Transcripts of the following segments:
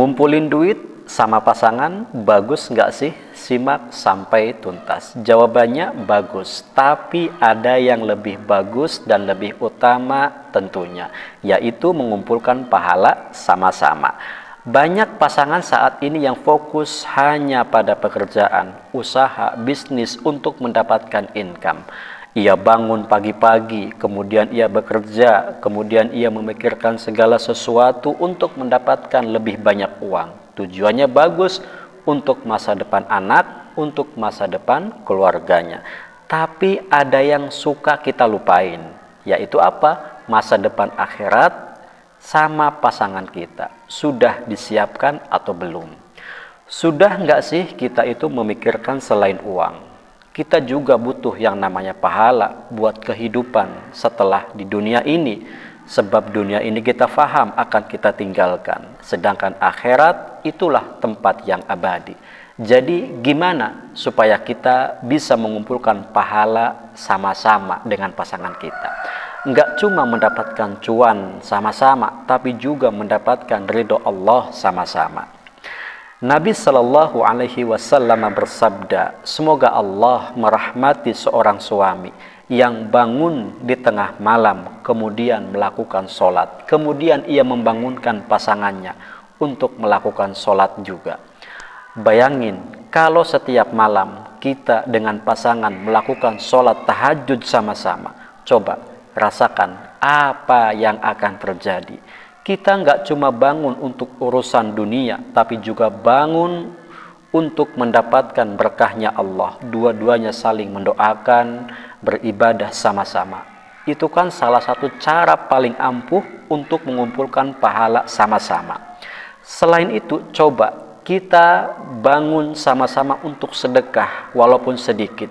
Ngumpulin duit sama pasangan bagus nggak sih? Simak sampai tuntas. Jawabannya bagus, tapi ada yang lebih bagus dan lebih utama tentunya, yaitu mengumpulkan pahala sama-sama. Banyak pasangan saat ini yang fokus hanya pada pekerjaan, usaha, bisnis untuk mendapatkan income. Ia bangun pagi-pagi, kemudian ia bekerja, kemudian ia memikirkan segala sesuatu untuk mendapatkan lebih banyak uang. Tujuannya bagus untuk masa depan anak, untuk masa depan keluarganya. Tapi ada yang suka kita lupain, yaitu apa? Masa depan akhirat sama pasangan kita. Sudah disiapkan atau belum? Sudah nggak sih kita itu memikirkan selain uang? Kita juga butuh yang namanya pahala buat kehidupan setelah di dunia ini. Sebab dunia ini kita faham akan kita tinggalkan. Sedangkan akhirat itulah tempat yang abadi. Jadi gimana supaya kita bisa mengumpulkan pahala sama-sama dengan pasangan kita? Enggak cuma mendapatkan cuan sama-sama, tapi juga mendapatkan ridho Allah sama-sama. Nabi Shallallahu Alaihi Wasallam bersabda, semoga Allah merahmati seorang suami yang bangun di tengah malam, kemudian melakukan sholat, kemudian ia membangunkan pasangannya untuk melakukan sholat juga. Bayangin, kalau setiap malam kita dengan pasangan melakukan sholat tahajud sama-sama, coba rasakan apa yang akan terjadi. Kita nggak cuma bangun untuk urusan dunia, tapi juga bangun untuk mendapatkan berkahnya Allah. Dua-duanya saling mendoakan, beribadah sama-sama. Itu kan salah satu cara paling ampuh untuk mengumpulkan pahala sama-sama. Selain itu, coba kita bangun sama-sama untuk sedekah walaupun sedikit.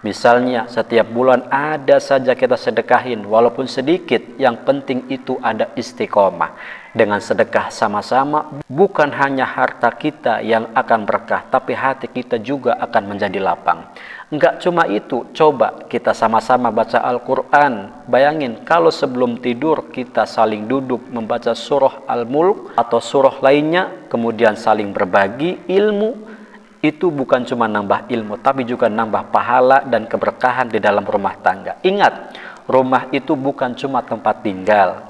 Misalnya setiap bulan ada saja kita sedekahin walaupun sedikit, yang penting itu ada istiqomah. Dengan sedekah sama-sama bukan hanya harta kita yang akan berkah, tapi hati kita juga akan menjadi lapang. Enggak cuma itu, coba kita sama-sama baca Al-Quran. Bayangin kalau sebelum tidur kita saling duduk membaca surah Al-Mulk atau surah lainnya, kemudian saling berbagi ilmu. Itu bukan cuma nambah ilmu, tapi juga nambah pahala dan keberkahan di dalam rumah tangga. Ingat, rumah itu bukan cuma tempat tinggal,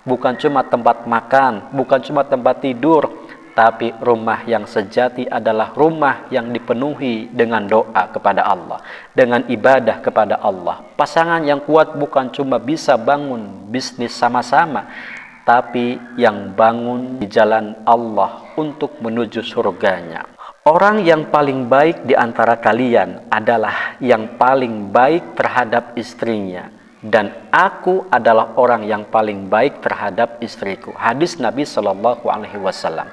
bukan cuma tempat makan, bukan cuma tempat tidur, tapi rumah yang sejati adalah rumah yang dipenuhi dengan doa kepada Allah, dengan ibadah kepada Allah. Pasangan yang kuat bukan cuma bisa bangun bisnis sama-sama, tapi yang bangun di jalan Allah untuk menuju surganya. Orang yang paling baik di antara kalian adalah yang paling baik terhadap istrinya, dan aku adalah orang yang paling baik terhadap istriku. Hadis Nabi Shallallahu Alaihi Wasallam.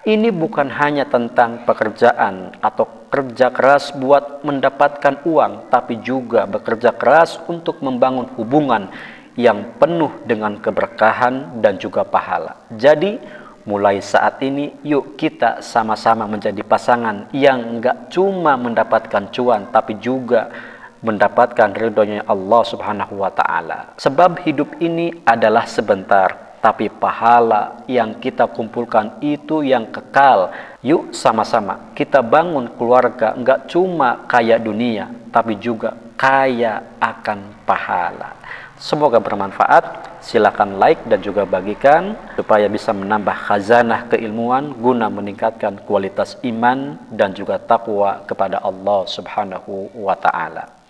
Ini bukan hanya tentang pekerjaan atau kerja keras buat mendapatkan uang, tapi juga bekerja keras untuk membangun hubungan yang penuh dengan keberkahan dan juga pahala. Jadi mulai saat ini, yuk kita sama-sama menjadi pasangan yang enggak cuma mendapatkan cuan, tapi juga mendapatkan ridhonya Allah Subhanahu wa Ta'ala. Sebab hidup ini adalah sebentar, tapi pahala yang kita kumpulkan itu yang kekal. Yuk sama-sama kita bangun keluarga enggak cuma kaya dunia, tapi juga kaya akan pahala. Semoga bermanfaat. Silakan like dan juga bagikan supaya bisa menambah khazanah keilmuan guna meningkatkan kualitas iman dan juga takwa kepada Allah Subhanahu wa Ta'ala.